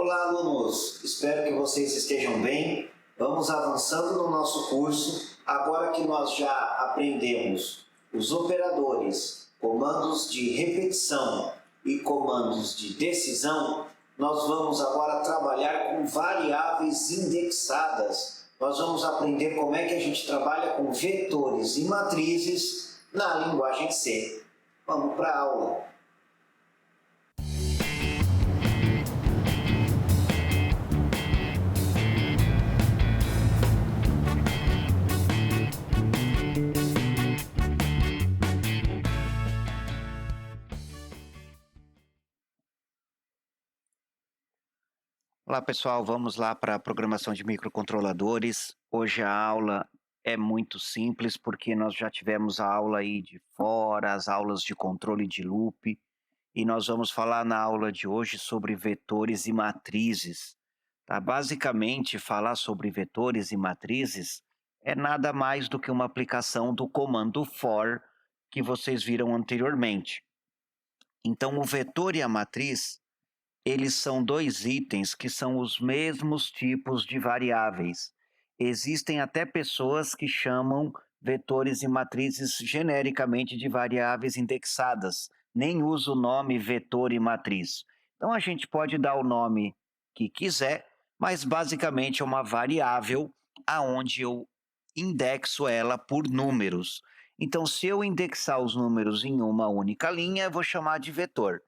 Olá, alunos! Espero que vocês estejam bem. Vamos avançando no nosso curso. Agora que nós já aprendemos os operadores, comandos de repetição e comandos de decisão, nós vamos agora trabalhar com variáveis indexadas. Nós vamos aprender como é que a gente trabalha com vetores e matrizes na linguagem C. Vamos para a aula! Olá pessoal, vamos lá para a programação de microcontroladores. Hoje a aula é muito simples porque nós já tivemos a aula aí de for, as aulas de controle de loop, e nós vamos falar na aula de hoje sobre vetores e matrizes. Tá? Basicamente, falar sobre vetores e matrizes é nada mais do que uma aplicação do comando for que vocês viram anteriormente. Então o vetor e a matriz, eles são dois itens que são os mesmos tipos de variáveis. Existem até pessoas que chamam vetores e matrizes genericamente de variáveis indexadas, nem usa o nome vetor e matriz. Então a gente pode dar o nome que quiser, mas basicamente é uma variável aonde eu indexo ela por números. Então se eu indexar os números em uma única linha, eu vou chamar de vetor.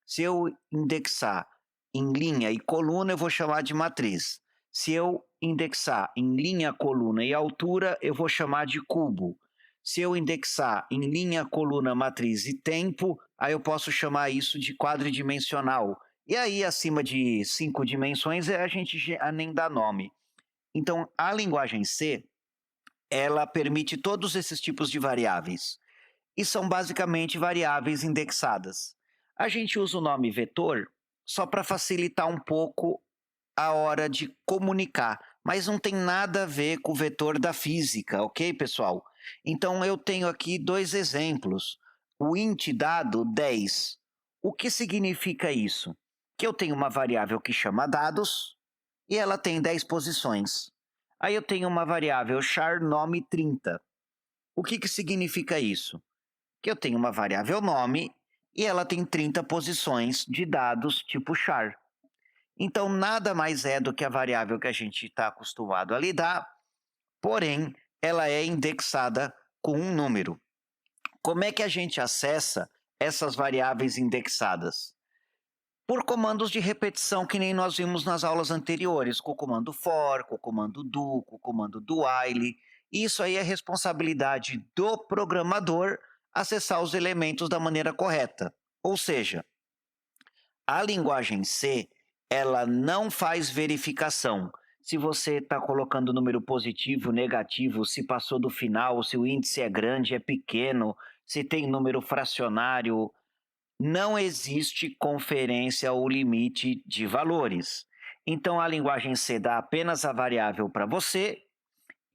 Se eu indexar em linha e coluna, eu vou chamar de matriz. Se eu indexar em linha, coluna e altura, eu vou chamar de cubo. Se eu indexar em linha, coluna, matriz e tempo, aí eu posso chamar isso de quadridimensional. E aí, acima de 5 dimensões, a gente nem dá nome. Então, a linguagem C, ela permite todos esses tipos de variáveis. E são basicamente variáveis indexadas. A gente usa o nome vetor só para facilitar um pouco a hora de comunicar, mas não tem nada a ver com o vetor da física, ok, pessoal? Então eu tenho aqui dois exemplos. O int dado 10. O que significa isso? Que eu tenho uma variável que chama dados e ela tem 10 posições. Aí eu tenho uma variável char nome 30. O que significa isso? Que eu tenho uma variável nome e ela tem 30 posições de dados tipo char. Então, nada mais é do que a variável que a gente está acostumado a lidar, porém, ela é indexada com um número. Como é que a gente acessa essas variáveis indexadas? Por comandos de repetição, que nem nós vimos nas aulas anteriores, com o comando for, com o comando do, com o comando do while. Isso aí é responsabilidade do programador acessar os elementos da maneira correta. Ou seja, a linguagem C, ela não faz verificação. Se você está colocando número positivo, negativo, se passou do final, se o índice é grande, é pequeno, se tem número fracionário, não existe conferência ou limite de valores. Então a linguagem C dá apenas a variável para você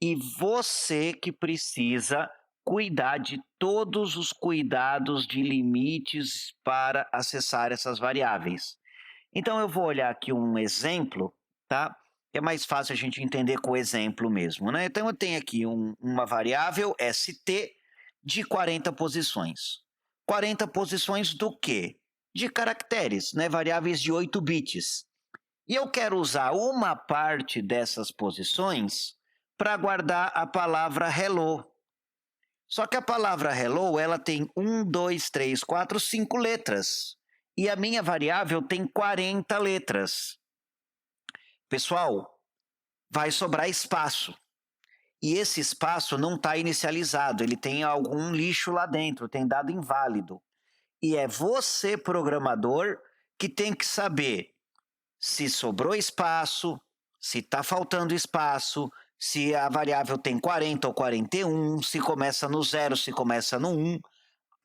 e você que precisa cuidar de todos os cuidados de limites para acessar essas variáveis. Então eu vou olhar aqui um exemplo, tá? É mais fácil a gente entender com o exemplo mesmo, né? Então eu tenho aqui uma variável ST de 40 posições. 40 posições do quê? De caracteres, né? Variáveis de 8 bits. E eu quero usar uma parte dessas posições para guardar a palavra hello. Só que a palavra hello, ela tem 1, 2, 3, 4, 5 letras. E a minha variável tem 40 letras. Pessoal, vai sobrar espaço. E esse espaço não está inicializado, ele tem algum lixo lá dentro, tem dado inválido. E é você, programador, que tem que saber se sobrou espaço, se está faltando espaço, se a variável tem 40 ou 41, se começa no 0, se começa no 1.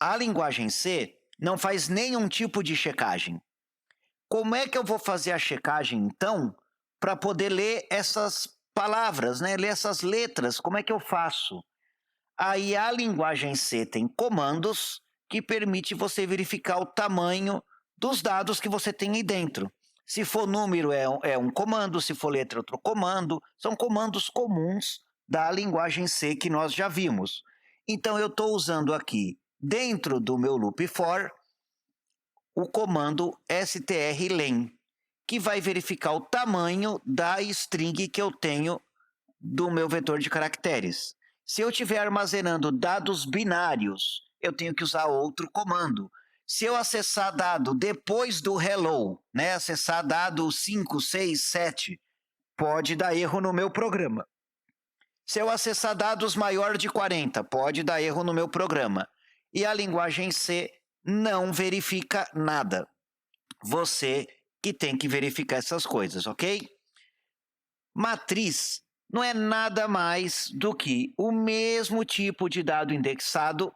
A linguagem C não faz nenhum tipo de checagem. Como é que eu vou fazer a checagem, então, para poder ler essas palavras, né? Ler essas letras? Como é que eu faço? Aí a linguagem C tem comandos que permite você verificar o tamanho dos dados que você tem aí dentro. Se for número, é um comando, se for letra, outro comando. São comandos comuns da linguagem C que nós já vimos. Então, eu estou usando aqui, dentro do meu loop for, o comando strlen, que vai verificar o tamanho da string que eu tenho do meu vetor de caracteres. Se eu estiver armazenando dados binários, eu tenho que usar outro comando. Se eu acessar dado depois do hello, né, acessar dado 5, 6, 7, pode dar erro no meu programa. Se eu acessar dados maior de 40, pode dar erro no meu programa. E a linguagem C não verifica nada. Você que tem que verificar essas coisas, ok? Matriz não é nada mais do que o mesmo tipo de dado indexado,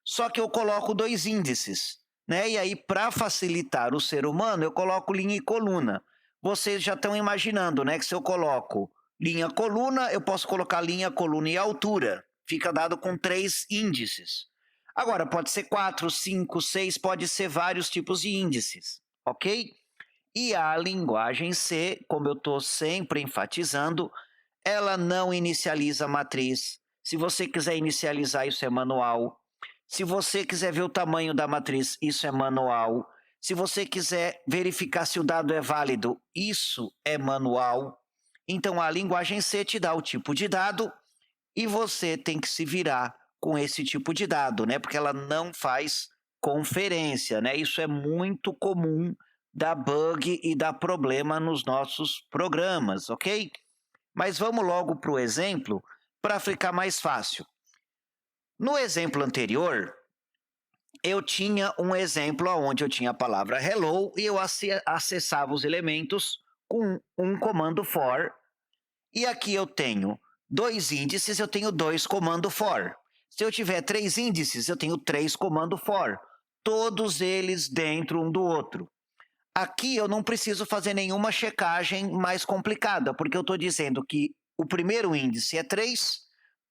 só que eu coloco dois índices, né? E aí, para facilitar o ser humano, eu coloco linha e coluna. Vocês já estão imaginando, né? Que se eu coloco linha, coluna, eu posso colocar linha, coluna e altura. Fica dado com 3 índices. Agora, pode ser 4, 5, 6, pode ser vários tipos de índices, ok? E a linguagem C, como eu estou sempre enfatizando, ela não inicializa a matriz. Se você quiser inicializar, isso é manual. Se você quiser ver o tamanho da matriz, isso é manual. Se você quiser verificar se o dado é válido, isso é manual. Então, a linguagem C te dá o tipo de dado e você tem que se virar com esse tipo de dado, né? Porque ela não faz conferência, né? Isso é muito comum dar bug e dar problema nos nossos programas, ok? Mas vamos logo para o exemplo para ficar mais fácil. No exemplo anterior, eu tinha um exemplo onde eu tinha a palavra hello e eu acessava os elementos com um comando for. E aqui eu tenho 2 índices, eu tenho 2 comando for. Se eu tiver 3 índices, eu tenho 3 comando for. Todos eles dentro um do outro. Aqui eu não preciso fazer nenhuma checagem mais complicada, porque eu estou dizendo que o primeiro índice é 3,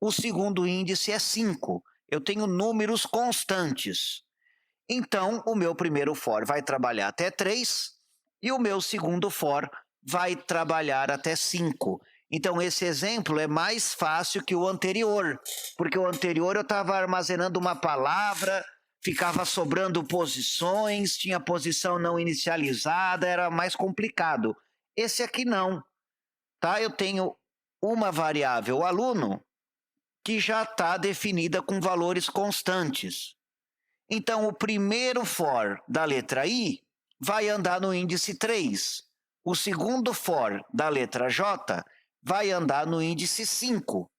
o segundo índice é 5. Eu tenho números constantes. Então, o meu primeiro for vai trabalhar até 3 e o meu segundo for vai trabalhar até 5. Então, esse exemplo é mais fácil que o anterior, porque o anterior eu estava armazenando uma palavra, ficava sobrando posições, tinha posição não inicializada, era mais complicado. Esse aqui não, tá? Eu tenho uma variável aluno que já está definida com valores constantes. Então, o primeiro for da letra I vai andar no índice 3. O segundo for da letra J vai andar no índice 5.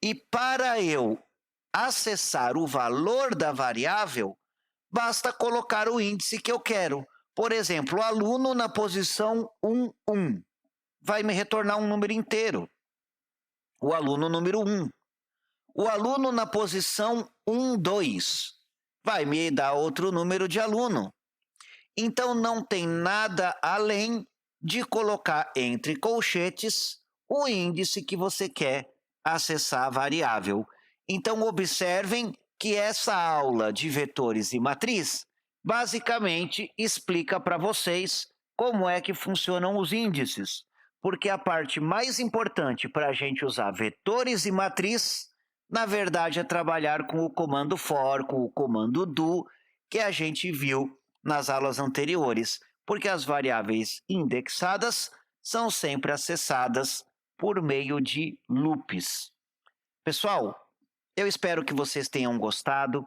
E para eu acessar o valor da variável, basta colocar o índice que eu quero. Por exemplo, o aluno na posição 1, 1 vai me retornar um número inteiro. O aluno número 1. O aluno na posição 1, 2 vai me dar outro número de aluno. Então, não tem nada além de colocar entre colchetes o índice que você quer acessar a variável. Então, observem que essa aula de vetores e matriz basicamente explica para vocês como é que funcionam os índices, porque a parte mais importante para a gente usar vetores e matriz, na verdade, é trabalhar com o comando for, com o comando do, que a gente viu nas aulas anteriores, porque as variáveis indexadas são sempre acessadas por meio de loops. Pessoal, eu espero que vocês tenham gostado.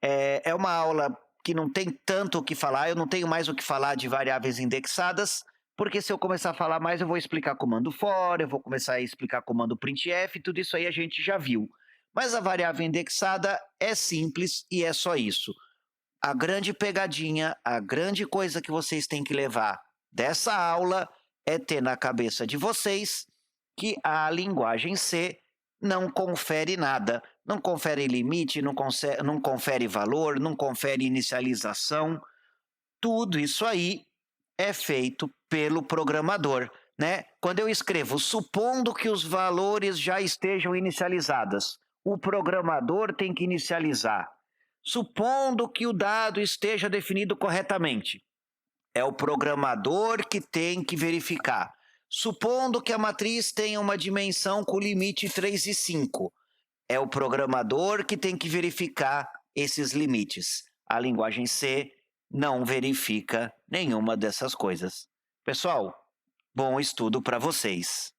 É uma aula que não tem tanto o que falar, eu não tenho mais o que falar de variáveis indexadas, porque se eu começar a falar mais, eu vou explicar comando for, eu vou começar a explicar comando printf, tudo isso aí a gente já viu. Mas a variável indexada é simples e é só isso. A grande pegadinha, a grande coisa que vocês têm que levar dessa aula é ter na cabeça de vocês que a linguagem C não confere nada. Não confere limite, não confere valor, não confere inicialização. Tudo isso aí é feito pelo programador, né? Quando eu escrevo, supondo que os valores já estejam inicializados, o programador tem que inicializar. Supondo que o dado esteja definido corretamente, É o programador que tem que verificar. Supondo que a matriz tenha uma dimensão com limite 3 e 5, é o programador que tem que verificar esses limites. A linguagem C não verifica nenhuma dessas coisas. Pessoal, bom estudo para vocês.